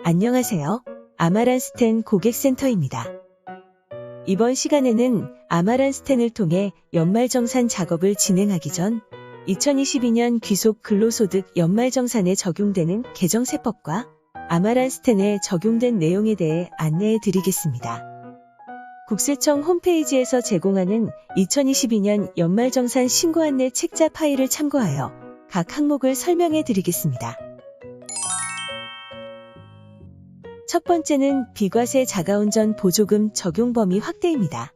안녕하세요. 아마란스텐 고객센터입니다. 이번 시간에는 아마란스텐을 통해 연말정산 작업을 진행하기 전 2022년 귀속 근로소득 연말정산에 적용되는 개정세법과 아마란스텐에 적용된 내용에 대해 안내해 드리겠습니다. 국세청 홈페이지에서 제공하는 2022년 연말정산 신고안내 책자 파일을 참고하여 각 항목을 설명해 드리겠습니다. 첫 번째는 비과세 자가운전 보조금 적용 범위 확대입니다.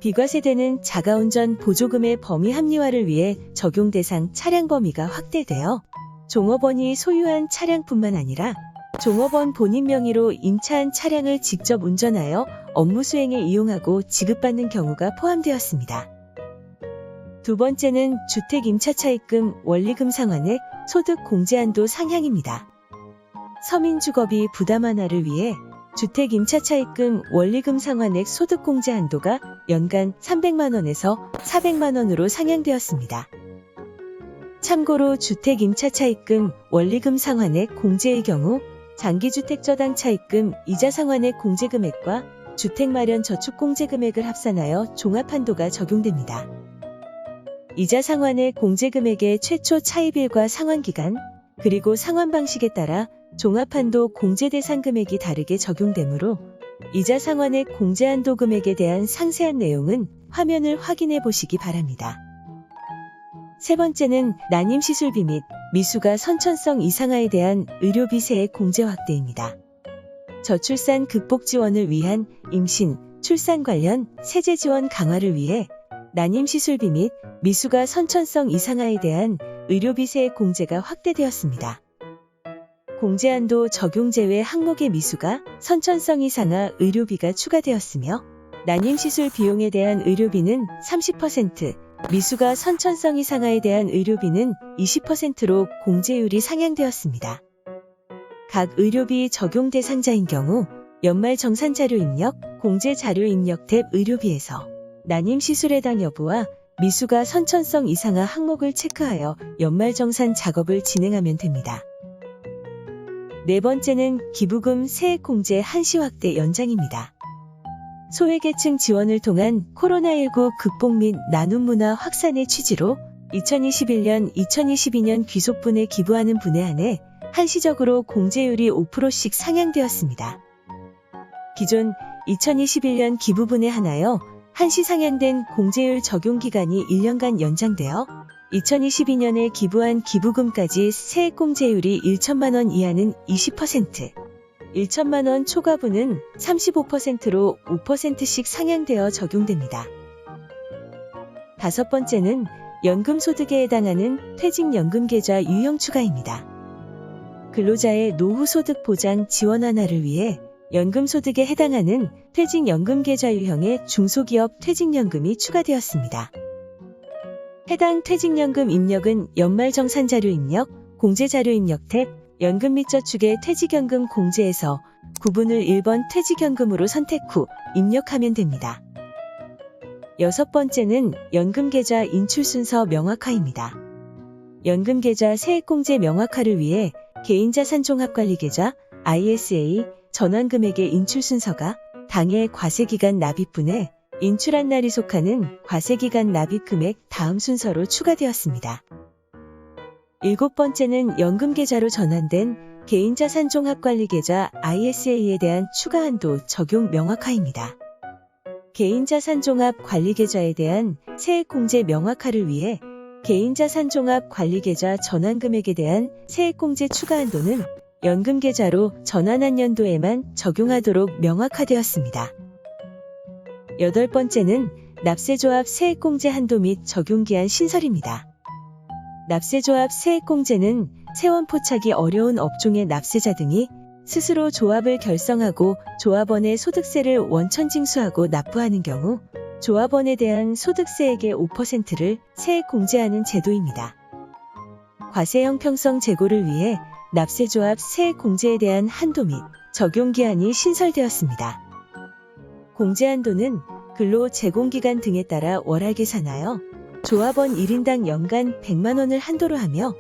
비과세되는 자가운전 보조금의 범위 합리화를 위해 적용 대상 차량 범위가 확대되어 종업원이 소유한 차량뿐만 아니라 종업원 본인 명의로 임차한 차량을 직접 운전하여 업무 수행에 이용하고 지급받는 경우가 포함되었습니다. 두 번째는 주택임차차입금 원리금 상환액 소득 공제한도 상향입니다. 서민주거비 부담 완화를 위해 주택임차차입금 원리금 상환액 소득공제 한도가 연간 300만원에서 400만원으로 상향되었습니다. 참고로 주택임차차입금 원리금 상환액 공제의 경우 장기주택저당 차입금 이자 상환액 공제금액과 주택마련 저축공제금액을 합산하여 종합한도가 적용됩니다. 이자 상환액 공제금액의 최초 차입일과 상환기간, 그리고 상환 방식에 따라 종합한도 공제 대상 금액이 다르게 적용되므로 이자 상환액 공제한도 금액에 대한 상세한 내용은 화면을 확인해 보시기 바랍니다. 세 번째는 난임시술비 및 미수가 선천성 이상화에 대한 의료비 세액 공제 확대입니다. 저출산 극복 지원을 위한 임신, 출산 관련 세제 지원 강화를 위해 난임시술비 및 미수가 선천성 이상화에 대한 의료비 세액 공제가 확대되었습니다. 공제한도 적용 제외 항목의 미수가 선천성 이상화 의료비가 추가되었으며 난임시술 비용에 대한 의료비는 30%, 미수가 선천성 이상화에 대한 의료비는 20%로 공제율이 상향되었습니다. 각 의료비 적용 대상자인 경우 연말정산자료 입력, 공제자료 입력 탭 의료비에서 난임시술 해당 여부와 미수가 선천성 이상화 항목을 체크하여 연말정산 작업을 진행하면 됩니다. 네 번째는 기부금 세액 공제 한시 확대 연장입니다. 소외계층 지원을 통한 코로나19 극복 및 나눔 문화 확산의 취지로 2021년, 2022년 귀속분에 기부하는 분에 한해 한시적으로 공제율이 5%씩 상향되었습니다. 기존 2021년 기부분에 한하여 한시 상향된 공제율 적용 기간이 1년간 연장되어 2022년에 기부한 기부금까지 세액 공제율이 1천만원 이하는 20%, 1천만원 초과분은 35%로 5%씩 상향되어 적용됩니다. 다섯 번째는 연금소득에 해당하는 퇴직연금계좌 유형 추가입니다. 근로자의 노후소득 보장 지원 완화를 위해 연금소득에 해당하는 퇴직연금계좌 유형의 중소기업 퇴직연금이 추가되었습니다. 해당 퇴직연금 입력은 연말정산자료 입력, 공제자료 입력 탭, 연금 및 저축의 퇴직연금 공제에서 구분을 1번 퇴직연금으로 선택 후 입력하면 됩니다. 여섯 번째는 연금계좌 인출순서 명확화입니다. 연금계좌 세액공제 명확화를 위해 개인자산종합관리계좌 ISA 전환금액의 인출순서가 당해 과세기간 납입분에 인출한 날이 속하는 과세기간 납입금액 다음 순서로 추가되었습니다. 일곱 번째는 연금계좌로 전환된 개인자산종합관리계좌 ISA에 대한 추가한도 적용 명확화입니다. 개인자산종합관리계좌에 대한 세액공제 명확화를 위해 개인자산종합관리계좌 전환금액에 대한 세액공제 추가한도는 연금계좌로 전환한 연도에만 적용하도록 명확화되었습니다. 여덟 번째는 납세조합 세액공제 한도 및 적용기한 신설입니다. 납세조합 세액공제는 세원 포착이 어려운 업종의 납세자 등이 스스로 조합을 결성하고 조합원의 소득세를 원천 징수하고 납부하는 경우 조합원에 대한 소득세액의 5%를 세액 공제하는 제도입니다. 과세 형평성 제고를 위해 납세조합 세액 공제에 대한 한도 및 적용기한이 신설되었습니다. 공제한도는 근로 제공기간 등에 따라 월할 계산하여 조합원 1인당 연간 100만원을 한도로 하며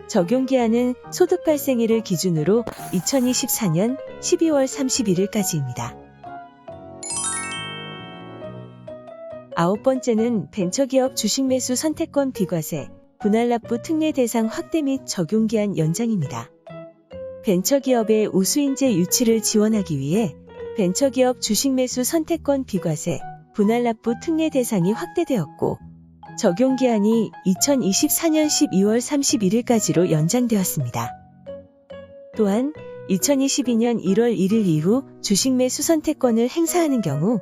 적용기한은 소득 발생일을 기준으로 2024년 12월 31일까지입니다. 아홉 번째는 벤처기업 주식매수 선택권 비과세, 분할납부 특례 대상 확대 및 적용기한 연장입니다. 벤처기업의 우수인재 유치를 지원하기 위해 벤처기업 주식매수 선택권 비과세, 분할납부 특례 대상이 확대되었고 적용기한이 2024년 12월 31일까지로 연장되었습니다. 또한 2022년 1월 1일 이후 주식매수 선택권을 행사하는 경우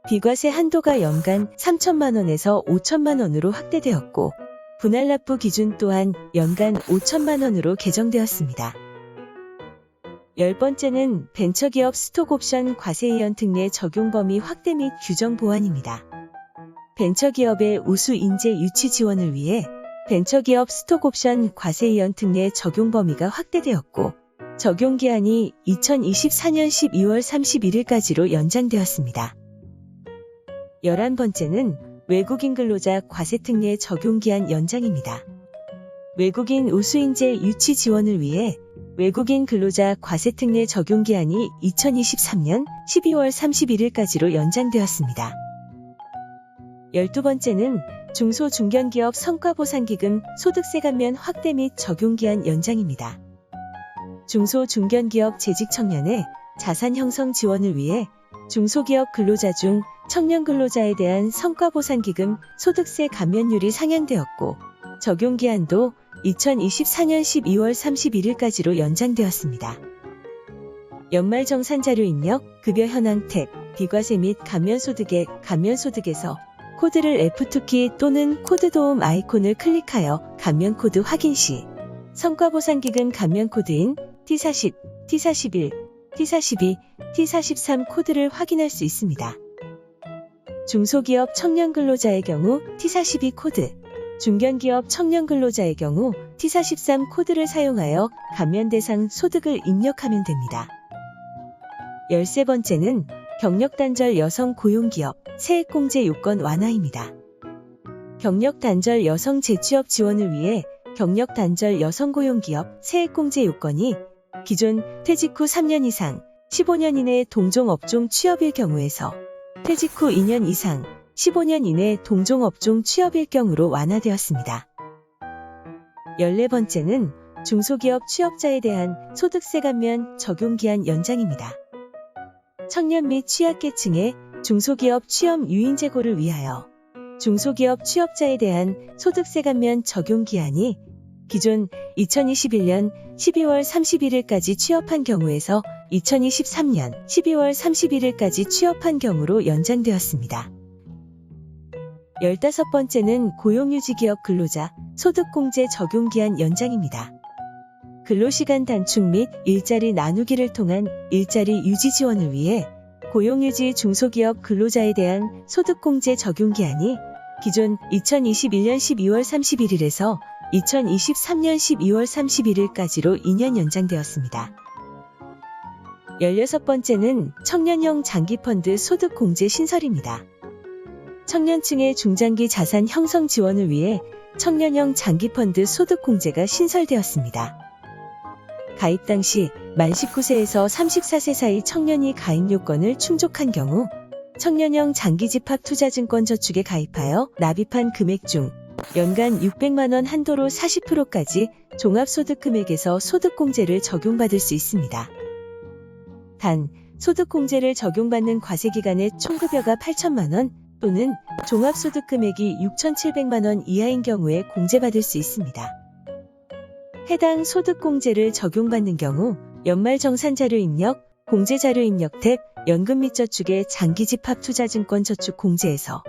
비과세 한도가 연간 3천만 원에서 5천만 원으로 확대되었고 분할납부 기준 또한 연간 5천만 원으로 개정되었습니다. 열 번째는 벤처기업 스톡옵션 과세이연 특례 적용 범위 확대 및 규정 보완입니다. 벤처기업의 우수 인재 유치 지원을 위해 벤처기업 스톡옵션 과세이연 특례 적용 범위가 확대되었고 적용기한이 2024년 12월 31일까지로 연장되었습니다. 11번째는 외국인 근로자 과세 특례 적용기한 연장입니다. 외국인 우수인재 유치 지원을 위해 외국인 근로자 과세 특례 적용기한이 2023년 12월 31일까지로 연장되었습니다. 12번째는 중소중견기업 성과보상기금 소득세 감면 확대 및 적용기한 연장입니다. 중소중견기업 재직 청년의 자산 형성 지원을 위해 중소기업 근로자 중 청년 근로자에 대한 성과보상기금 소득세 감면율이 상향되었고 적용기한도 2024년 12월 31일까지로 연장되었습니다. 연말정산자료 입력, 급여 현황 탭, 비과세 및 감면소득의 감면소득에서 코드를 F2키 또는 코드도움 아이콘을 클릭하여 감면코드 확인 시 성과보상기금 감면코드인 T40, T41, T42, T43 코드를 확인할 수 있습니다. 중소기업 청년 근로자의 경우 T42 코드, 중견기업 청년 근로자의 경우 T43 코드를 사용하여 감면 대상 소득을 입력하면 됩니다. 13번째는 경력단절 여성 고용기업 세액공제 요건 완화입니다. 경력단절 여성 재취업 지원을 위해 경력단절 여성 고용기업 세액공제 요건이 기존 퇴직 후 3년 이상, 15년 이내 동종업종 취업일 경우에서 퇴직 후 2년 이상, 15년 이내 동종업종 취업일 경우로 완화되었습니다. 14번째는 중소기업 취업자에 대한 소득세 감면 적용기한 연장입니다. 청년 및 취약계층의 중소기업 취업 유인 제고를 위하여 중소기업 취업자에 대한 소득세 감면 적용기한이 기존 2021년 12월 31일까지 취업한 경우에서 2023년 12월 31일까지 취업한 경우로 연장되었습니다. 15번째는 고용유지기업 근로자 소득공제 적용기한 연장입니다. 근로시간 단축 및 일자리 나누기를 통한 일자리 유지 지원을 위해 고용유지 중소기업 근로자에 대한 소득공제 적용기한이 기존 2021년 12월 31일에서 2023년 12월 31일까지로 2년 연장되었습니다. 16번째는 청년형 장기펀드 소득공제 신설입니다. 청년층의 중장기 자산 형성 지원을 위해 청년형 장기펀드 소득공제가 신설되었습니다. 가입 당시 만 19세에서 34세 사이 청년이 가입 요건을 충족한 경우 청년형 장기집합투자증권 저축에 가입하여 납입한 금액 중 연간 600만 원 한도로 40%까지 종합소득 금액에서 소득공제를 적용받을 수 있습니다. 단, 소득공제를 적용받는 과세기간의 총급여가 8천만 원 또는 종합소득 금액이 6,700만 원 이하인 경우에 공제받을 수 있습니다. 해당 소득공제를 적용받는 경우 연말정산자료 입력, 공제자료 입력 탭, 연금 및 저축의 장기집합투자증권 저축 공제에서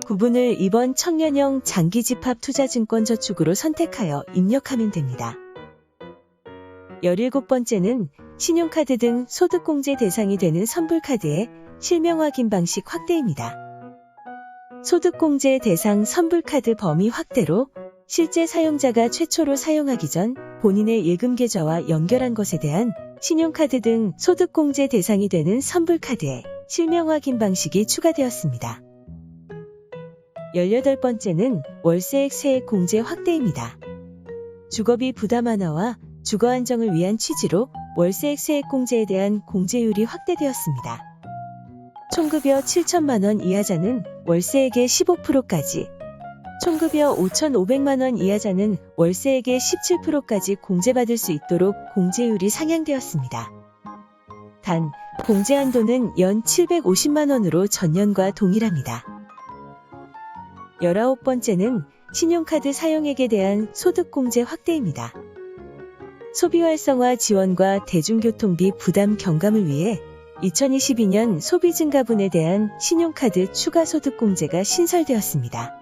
구분을 이번 청년형 장기집합투자증권 저축으로 선택하여 입력하면 됩니다. 17번째는 신용카드 등 소득공제 대상이 되는 선불카드의 실명 확인 방식 확대입니다. 소득공제 대상 선불카드 범위 확대로 실제 사용자가 최초로 사용하기 전 본인의 예금 계좌와 연결한 것에 대한 신용카드 등 소득공제 대상이 되는 선불카드의 실명 확인 방식이 추가되었습니다. 18번째는 월세액 세액 공제 확대입니다. 주거비 부담 완화와 주거 안정을 위한 취지로 월세액 세액공제에 대한 공제율이 확대되었습니다. 총급여 7천만 원 이하자는 월세액의 15%까지, 총급여 5,500만 원 이하자는 월세액의 17%까지 공제받을 수 있도록 공제율이 상향되었습니다. 단, 공제 한도는 연 750만 원으로 전년과 동일합니다. 19번째는 신용카드 사용액에 대한 소득공제 확대입니다. 소비 활성화 지원과 대중교통비 부담 경감을 위해 2022년 소비 증가분에 대한 신용카드 추가 소득공제가 신설되었습니다.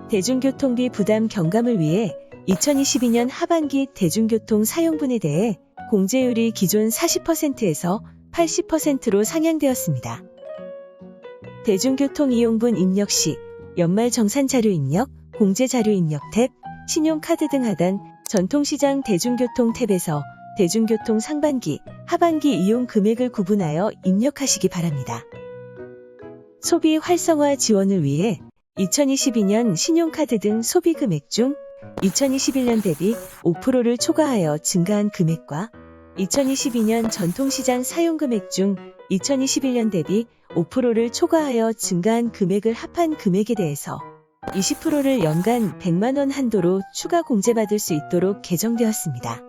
대중교통비 부담 경감을 위해 2022년 하반기 대중교통 사용분에 대해 공제율이 기존 40%에서 80%로 상향되었습니다. 대중교통 이용분 입력 시 연말 정산 자료 입력, 공제 자료 입력 탭, 신용카드 등 하단 전통시장 대중교통 탭에서 대중교통 상반기, 하반기 이용 금액을 구분하여 입력하시기 바랍니다. 소비 활성화 지원을 위해 2022년 신용카드 등 소비 금액 중 2021년 대비 5%를 초과하여 증가한 금액과 2022년 전통시장 사용 금액 중 2021년 대비 5%를 초과하여 증가한 금액을 합한 금액에 대해서 20%를 연간 100만 원 한도로 추가 공제받을 수 있도록 개정되었습니다.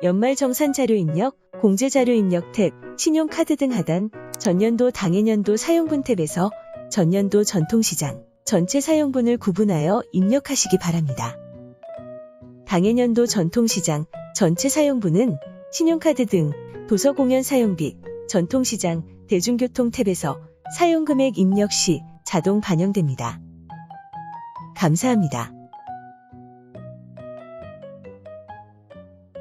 연말 정산 자료 입력, 공제 자료 입력 탭, 신용카드 등 하단 전년도 당해년도 사용분 탭에서 전년도 전통시장 전체 사용분을 구분하여 입력하시기 바랍니다. 당해년도 전통시장 전체 사용분은 신용카드 등 도서공연 사용비, 전통시장, 대중교통 탭에서 사용금액 입력 시 자동 반영됩니다. 감사합니다.